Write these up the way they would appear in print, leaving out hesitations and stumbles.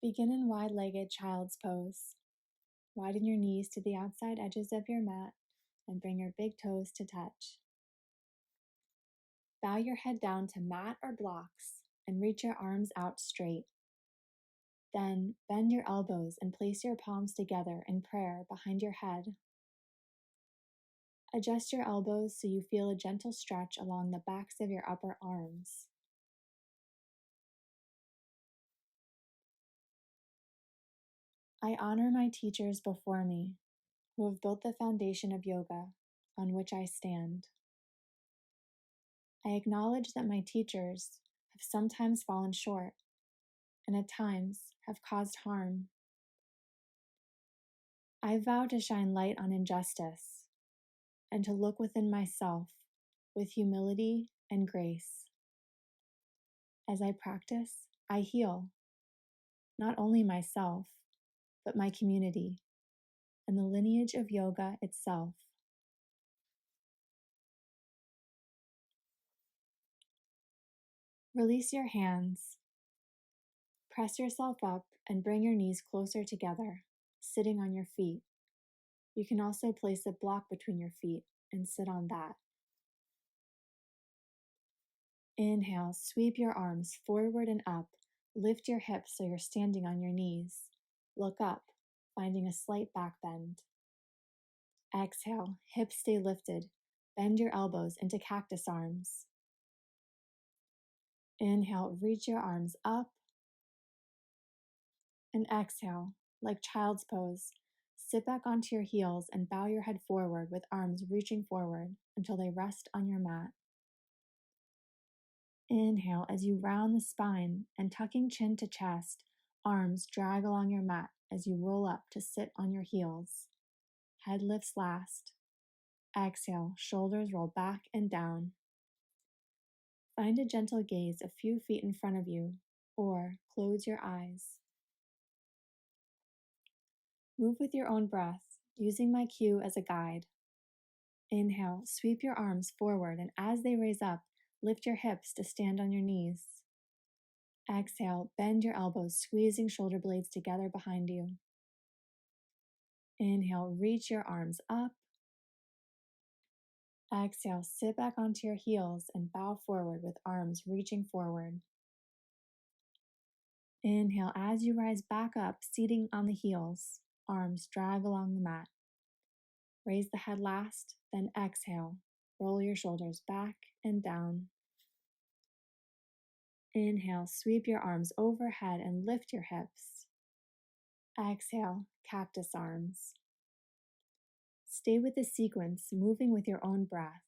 Begin in wide-legged child's pose. Widen your knees to the outside edges of your mat and bring your big toes to touch. Bow your head down to mat or blocks and reach your arms out straight. Then bend your elbows and place your palms together in prayer behind your head. Adjust your elbows so you feel a gentle stretch along the backs of your upper arms. I honor my teachers before me, who have built the foundation of yoga, on which I stand. I acknowledge that my teachers have sometimes fallen short, and at times have caused harm. I vow to shine light on injustice, and to look within myself with humility and grace. As I practice, I heal, not only myself, but my community, and the lineage of yoga itself. Release your hands. Press yourself up and bring your knees closer together, sitting on your feet. You can also place a block between your feet and sit on that. Inhale, sweep your arms forward and up. Lift your hips so you're standing on your knees. Look up, finding a slight back bend. Exhale, hips stay lifted. Bend your elbows into cactus arms. Inhale, reach your arms up. And exhale, like child's pose. Sit back onto your heels and bow your head forward with arms reaching forward until they rest on your mat. Inhale as you round the spine and tucking chin to chest, arms drag along your mat as you roll up to sit on your heels. Head lifts last. Exhale, shoulders roll back and down. Find a gentle gaze a few feet in front of you, or close your eyes. Move with your own breath, using my cue as a guide. Inhale, sweep your arms forward, and as they raise up, lift your hips to stand on your knees. Exhale, bend your elbows, squeezing shoulder blades together behind you. Inhale, reach your arms up. Exhale, sit back onto your heels and bow forward with arms reaching forward. Inhale, as you rise back up, seating on the heels, arms drag along the mat. Raise the head last, then exhale. Roll your shoulders back and down. Inhale, sweep your arms overhead and lift your hips. Exhale, cactus arms. Stay with the sequence, moving with your own breath.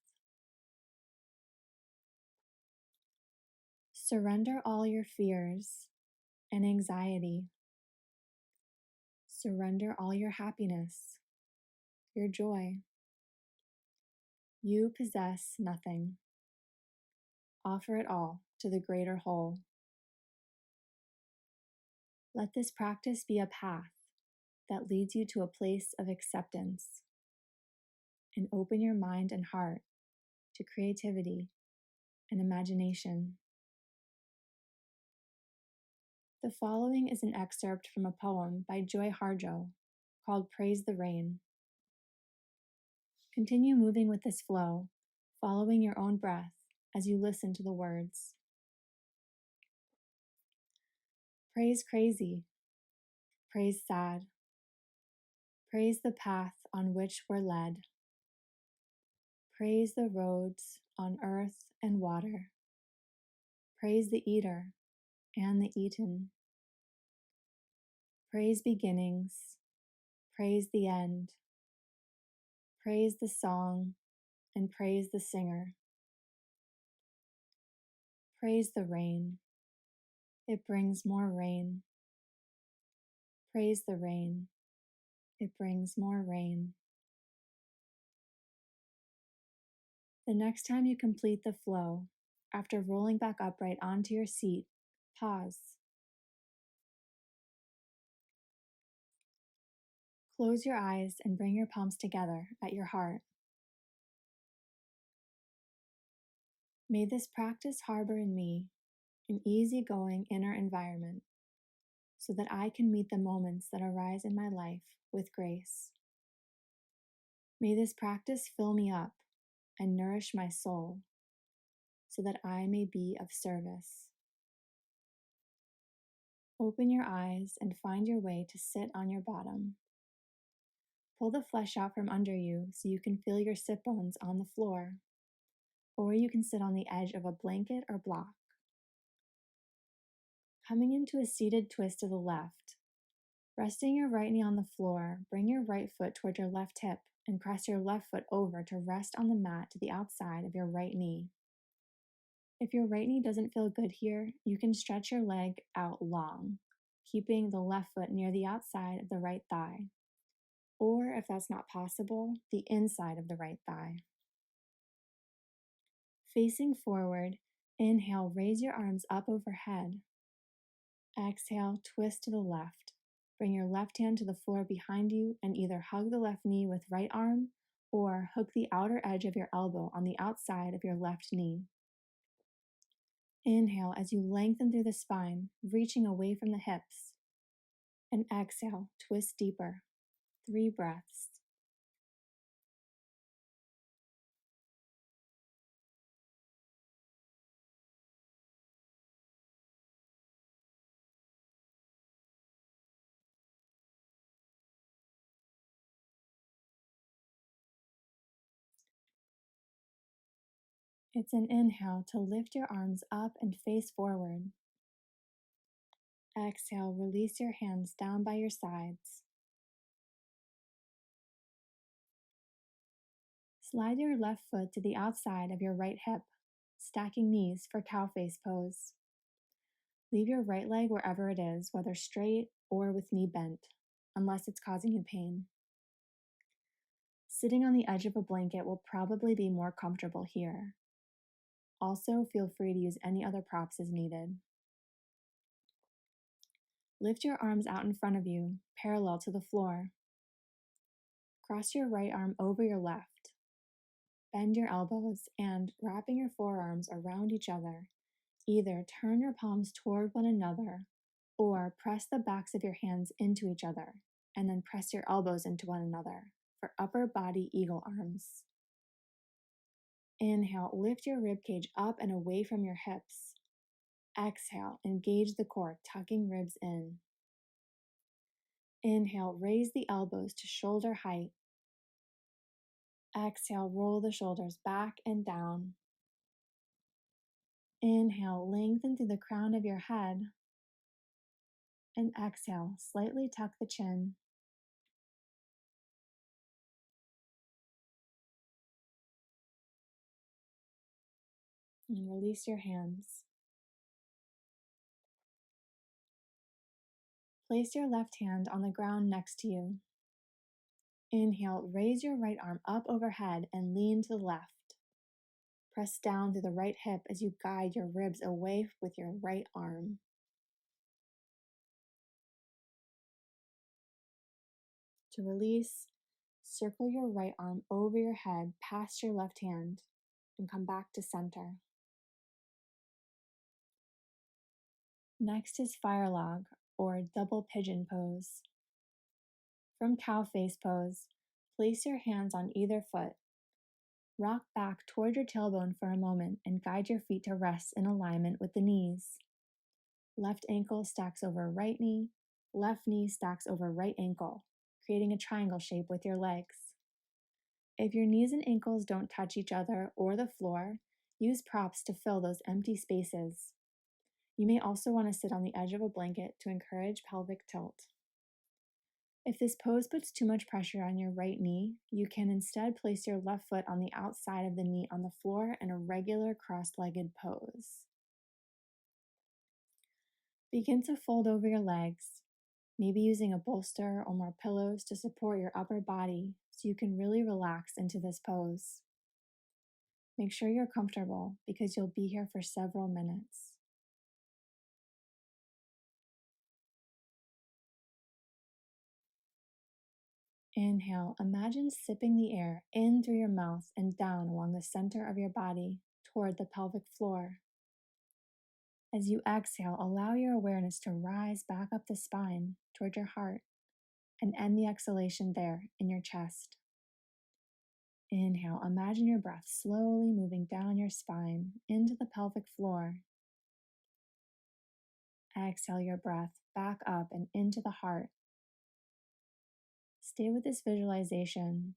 Surrender all your fears and anxiety. Surrender all your happiness, your joy. You possess nothing. Offer it all to the greater whole. Let this practice be a path that leads you to a place of acceptance, and open your mind and heart to creativity and imagination. The following is an excerpt from a poem by Joy Harjo called Praise the Rain. Continue moving with this flow, following your own breath as you listen to the words. Praise crazy, praise sad, praise the path on which we're led. Praise the roads on earth and water. Praise the eater and the eaten. Praise beginnings, praise the end. Praise the song and praise the singer. Praise the rain. It brings more rain. Praise the rain. It brings more rain. The next time you complete the flow, after rolling back upright onto your seat, pause. Close your eyes and bring your palms together at your heart. May this practice harbor in me an easygoing inner environment so that I can meet the moments that arise in my life with grace. May this practice fill me up and nourish my soul so that I may be of service. Open your eyes and find your way to sit on your bottom. Pull the flesh out from under you so you can feel your sit bones on the floor, or you can sit on the edge of a blanket or block. Coming into a seated twist to the left, resting your right knee on the floor, bring your right foot toward your left hip and press your left foot over to rest on the mat to the outside of your right knee. If your right knee doesn't feel good here, you can stretch your leg out long, keeping the left foot near the outside of the right thigh. Or if that's not possible, the inside of the right thigh. Facing forward, inhale, raise your arms up overhead. Exhale, twist to the left. Bring your left hand to the floor behind you and either hug the left knee with right arm or hook the outer edge of your elbow on the outside of your left knee. Inhale as you lengthen through the spine, reaching away from the hips. And exhale, twist deeper. 3 breaths. It's an inhale to lift your arms up and face forward. Exhale, release your hands down by your sides. Slide your left foot to the outside of your right hip, stacking knees for cow face pose. Leave your right leg wherever it is, whether straight or with knee bent, unless it's causing you pain. Sitting on the edge of a blanket will probably be more comfortable here. Also, feel free to use any other props as needed. Lift your arms out in front of you, parallel to the floor. Cross your right arm over your left. Bend your elbows and, wrapping your forearms around each other, either turn your palms toward one another or press the backs of your hands into each other and then press your elbows into one another for upper body eagle arms. Inhale, lift your ribcage up and away from your hips. Exhale, engage the core, tucking ribs in. Inhale, raise the elbows to shoulder height. Exhale, roll the shoulders back and down. Inhale, lengthen through the crown of your head. And exhale, slightly tuck the chin. And release your hands. Place your left hand on the ground next to you. Inhale, raise your right arm up overhead and lean to the left. Press down through the right hip as you guide your ribs away with your right arm. To release, circle your right arm over your head past your left hand and come back to center. Next is fire log or double pigeon pose. From cow face pose, place your hands on either foot. Rock back toward your tailbone for a moment and guide your feet to rest in alignment with the knees. Left ankle stacks over right knee, left knee stacks over right ankle, creating a triangle shape with your legs. If your knees and ankles don't touch each other or the floor, use props to fill those empty spaces. You may also want to sit on the edge of a blanket to encourage pelvic tilt. If this pose puts too much pressure on your right knee, you can instead place your left foot on the outside of the knee on the floor in a regular cross-legged pose. Begin to fold over your legs, maybe using a bolster or more pillows to support your upper body so you can really relax into this pose. Make sure you're comfortable because you'll be here for several minutes. Inhale, imagine sipping the air in through your mouth and down along the center of your body toward the pelvic floor. As you exhale, allow your awareness to rise back up the spine toward your heart and end the exhalation there in your chest. Inhale, imagine your breath slowly moving down your spine into the pelvic floor. Exhale your breath back up and into the heart. Stay with this visualization.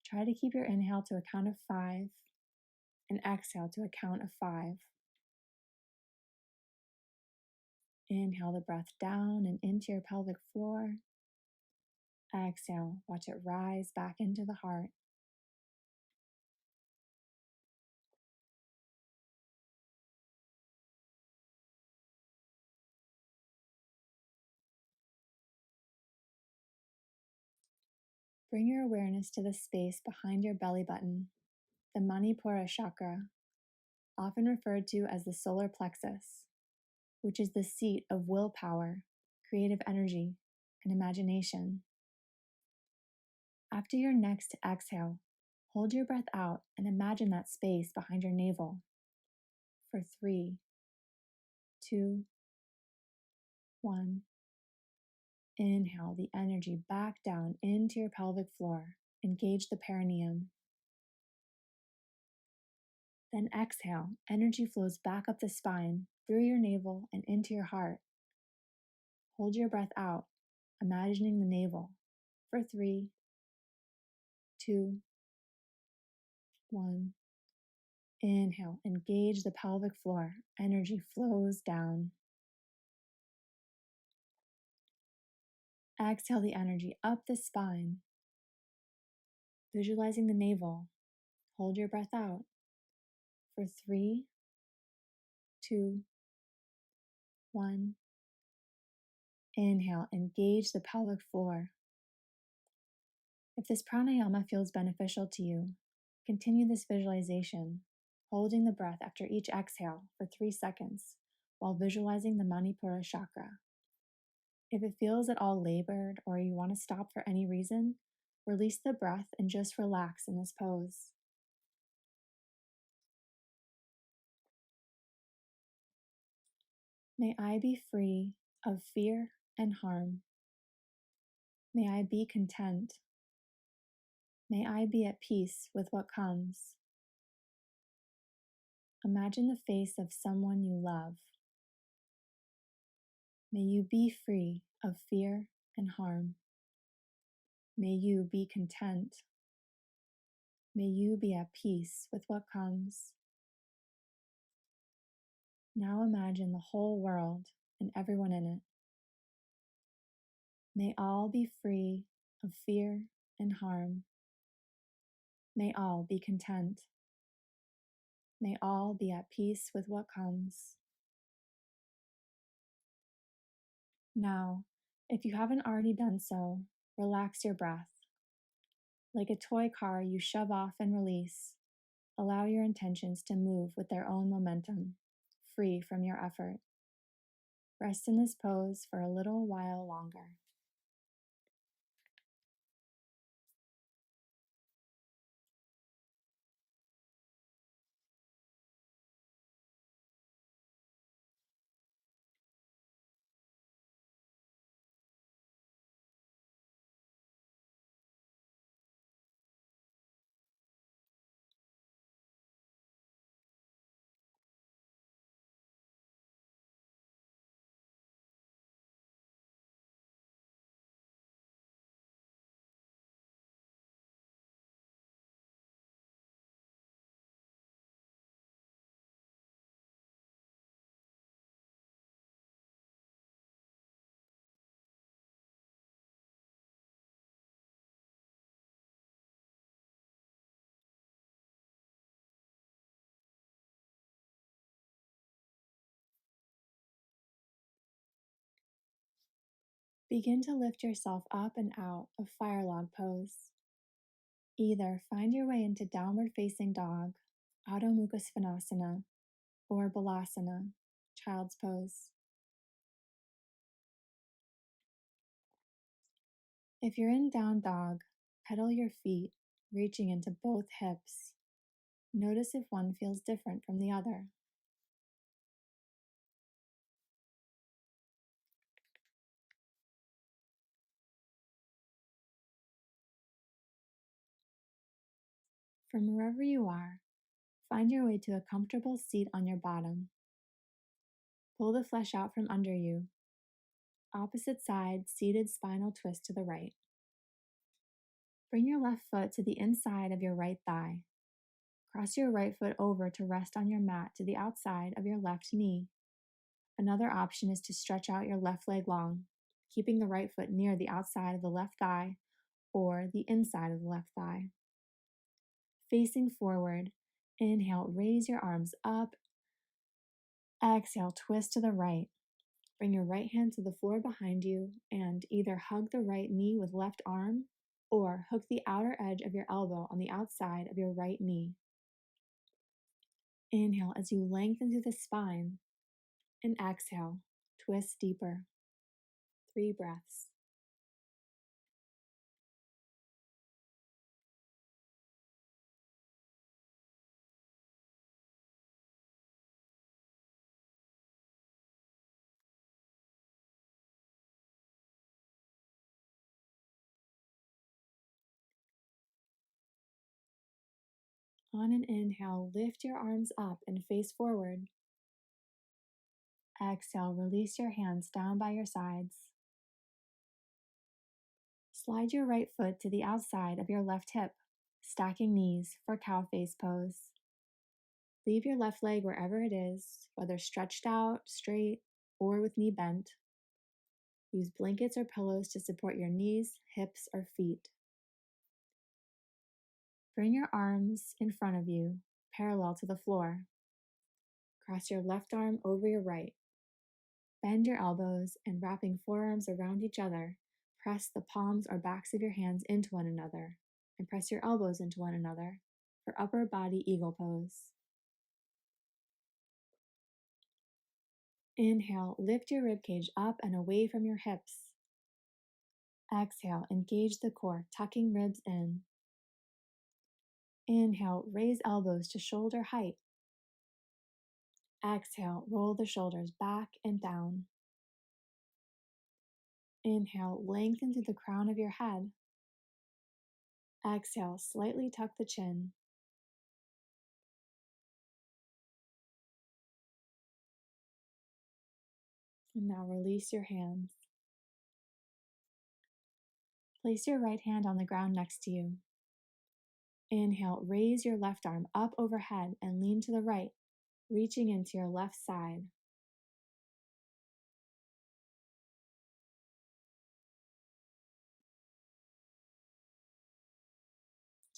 Try to keep your inhale to a count of 5 and exhale to a count of 5. Inhale the breath down and into your pelvic floor. Exhale, watch it rise back into the heart. Bring your awareness to the space behind your belly button, the manipura chakra, often referred to as the solar plexus, which is the seat of willpower, creative energy, and imagination. After your next exhale, hold your breath out and imagine that space behind your navel for 3, 2, 1. Inhale the energy back down into your pelvic floor. Engage the perineum. Then exhale, energy flows back up the spine, through your navel and into your heart. Hold your breath out, imagining the navel for 3, 2, 1. Inhale, engage the pelvic floor. Energy flows down. Exhale the energy up the spine, visualizing the navel. Hold your breath out for 3, 2, 1. Inhale, engage the pelvic floor. If this pranayama feels beneficial to you, continue this visualization, holding the breath after each exhale for 3 seconds while visualizing the manipura chakra. If it feels at all labored or you want to stop for any reason, release the breath and just relax in this pose. May I be free of fear and harm. May I be content. May I be at peace with what comes. Imagine the face of someone you love. May you be free of fear and harm. May you be content. May you be at peace with what comes. Now imagine the whole world and everyone in it. May all be free of fear and harm. May all be content. May all be at peace with what comes. Now, if you haven't already done so, relax your breath. Like a toy car you shove off and release, allow your intentions to move with their own momentum, free from your effort. Rest in this pose for a little while longer. Begin to lift yourself up and out of fire log pose. Either find your way into downward facing dog, Adho Mukha Svanasana, or Balasana, child's pose. If you're in down dog, pedal your feet, reaching into both hips. Notice if one feels different from the other. From wherever you are, find your way to a comfortable seat on your bottom. Pull the flesh out from under you. Opposite side, seated spinal twist to the right. Bring your left foot to the inside of your right thigh. Cross your right foot over to rest on your mat to the outside of your left knee. Another option is to stretch out your left leg long, keeping the right foot near the outside of the left thigh or the inside of the left thigh. Facing forward, inhale, raise your arms up. Exhale, twist to the right. Bring your right hand to the floor behind you and either hug the right knee with left arm or hook the outer edge of your elbow on the outside of your right knee. Inhale as you lengthen through the spine, and exhale, twist deeper. 3 breaths. On an inhale, lift your arms up and face forward. Exhale, release your hands down by your sides. Slide your right foot to the outside of your left hip, stacking knees for cow face pose. Leave your left leg wherever it is, whether stretched out, straight, or with knee bent. Use blankets or pillows to support your knees, hips, or feet. Bring your arms in front of you, parallel to the floor. Cross your left arm over your right. Bend your elbows and wrapping forearms around each other, press the palms or backs of your hands into one another and press your elbows into one another for upper body eagle pose. Inhale, lift your ribcage up and away from your hips. Exhale, engage the core, tucking ribs in. Inhale, raise elbows to shoulder height. Exhale, roll the shoulders back and down. Inhale, lengthen through the crown of your head. Exhale, slightly tuck the chin. And now release your hands. Place your right hand on the ground next to you. Inhale, raise your left arm up overhead and lean to the right, reaching into your left side.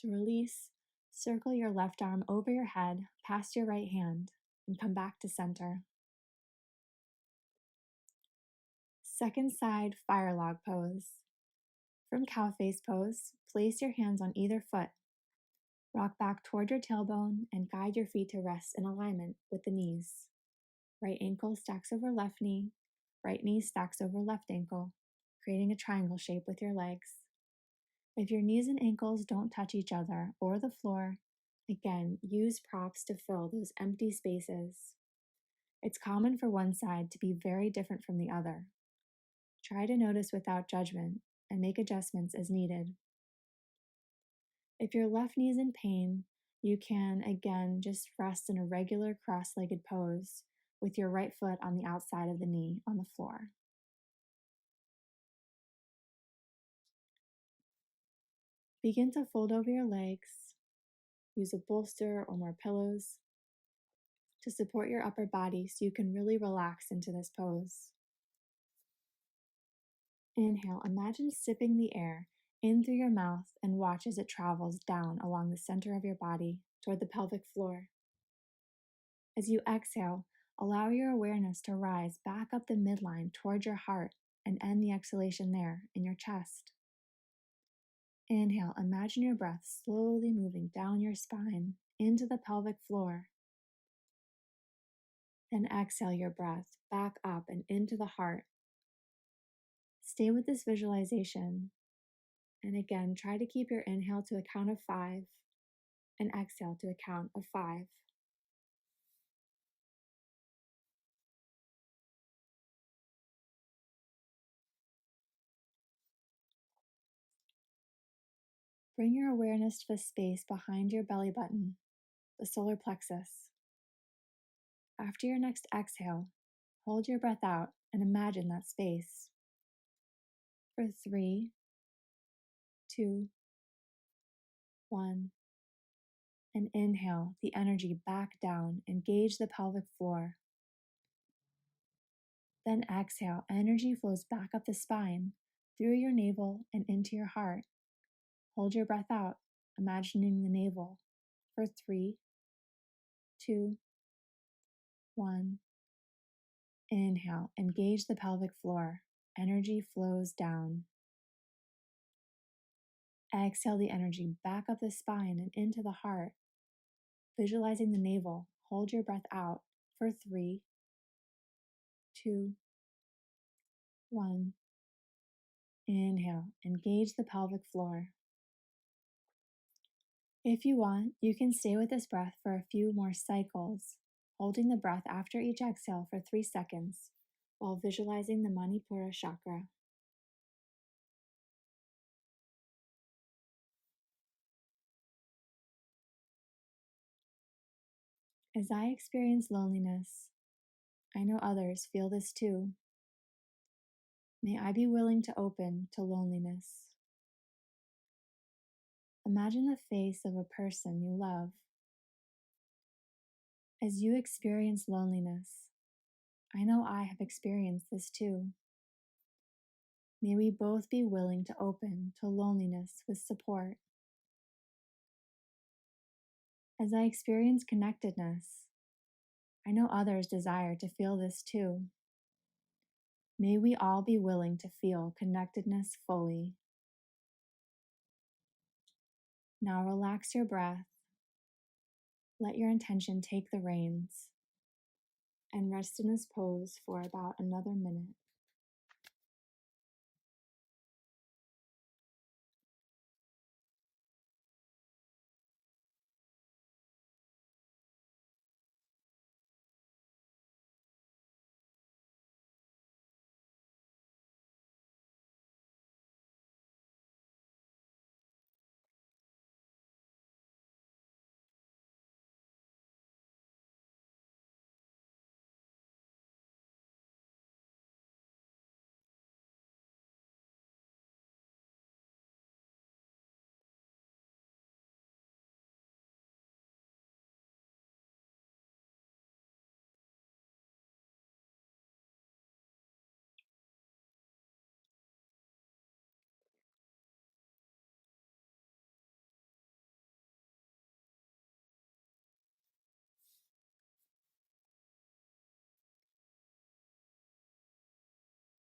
To release, circle your left arm over your head, past your right hand, and come back to center. Second side fire log pose. From cow face pose, place your hands on either foot. Rock back toward your tailbone and guide your feet to rest in alignment with the knees. Right ankle stacks over left knee, right knee stacks over left ankle, creating a triangle shape with your legs. If your knees and ankles don't touch each other or the floor, again, use props to fill those empty spaces. It's common for one side to be very different from the other. Try to notice without judgment and make adjustments as needed. If your left knee is in pain, you can again just rest in a regular cross-legged pose with your right foot on the outside of the knee on the floor. Begin to fold over your legs. Use a bolster or more pillows to support your upper body so you can really relax into this pose. Inhale, imagine sipping the air in through your mouth and watch as it travels down along the center of your body toward the pelvic floor. As you exhale, allow your awareness to rise back up the midline toward your heart and end the exhalation there in your chest. Inhale, imagine your breath slowly moving down your spine into the pelvic floor. Then exhale your breath back up and into the heart. Stay with this visualization. And again, try to keep your inhale to a count of 5 and exhale to a count of 5. Bring your awareness to the space behind your belly button, the solar plexus. After your next exhale, hold your breath out and imagine that space. For 3, 2, 1, and inhale the energy back down, engage the pelvic floor. Then exhale, energy flows back up the spine, through your navel and into your heart. Hold your breath out, imagining the navel. For 3, 2, 1. Inhale, engage the pelvic floor. Energy flows down. Exhale the energy back up the spine and into the heart. Visualizing the navel, hold your breath out. For 3, 2, 1. Inhale, engage the pelvic floor. If you want, you can stay with this breath for a few more cycles, holding the breath after each exhale for 3 seconds while visualizing the manipura chakra. As I experience loneliness, I know others feel this too. May I be willing to open to loneliness. Imagine the face of a person you love. As you experience loneliness, I know I have experienced this too. May we both be willing to open to loneliness with support. As I experience connectedness, I know others desire to feel this too. May we all be willing to feel connectedness fully. Now relax your breath. Let your intention take the reins and rest in this pose for about another minute.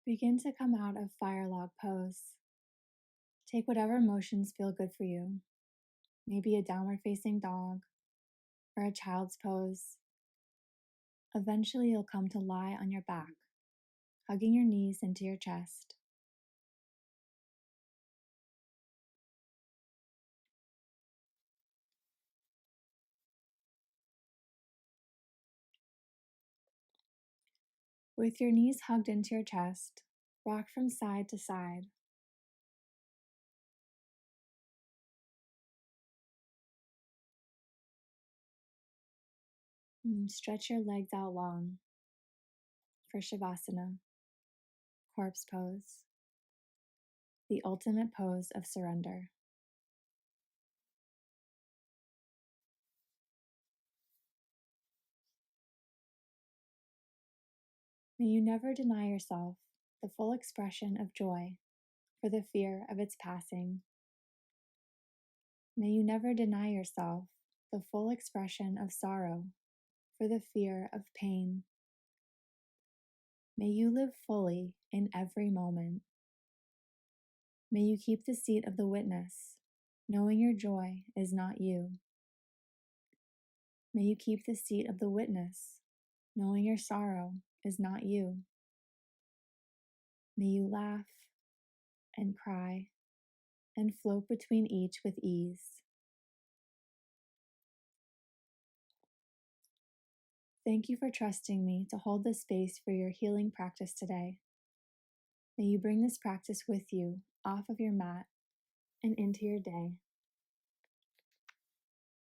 Begin to come out of fire log pose. Take whatever emotions feel good for you. Maybe a downward facing dog or a child's pose. Eventually you'll come to lie on your back, hugging your knees into your chest. With your knees hugged into your chest, rock from side to side. And stretch your legs out long for Shavasana, corpse pose, the ultimate pose of surrender. May you never deny yourself the full expression of joy for the fear of its passing. May you never deny yourself the full expression of sorrow for the fear of pain. May you live fully in every moment. May you keep the seat of the witness, knowing your joy is not you. May you keep the seat of the witness, knowing your sorrow is not you. May you laugh and cry and float between each with ease. Thank you for trusting me to hold the space for your healing practice today. May you bring this practice with you off of your mat and into your day.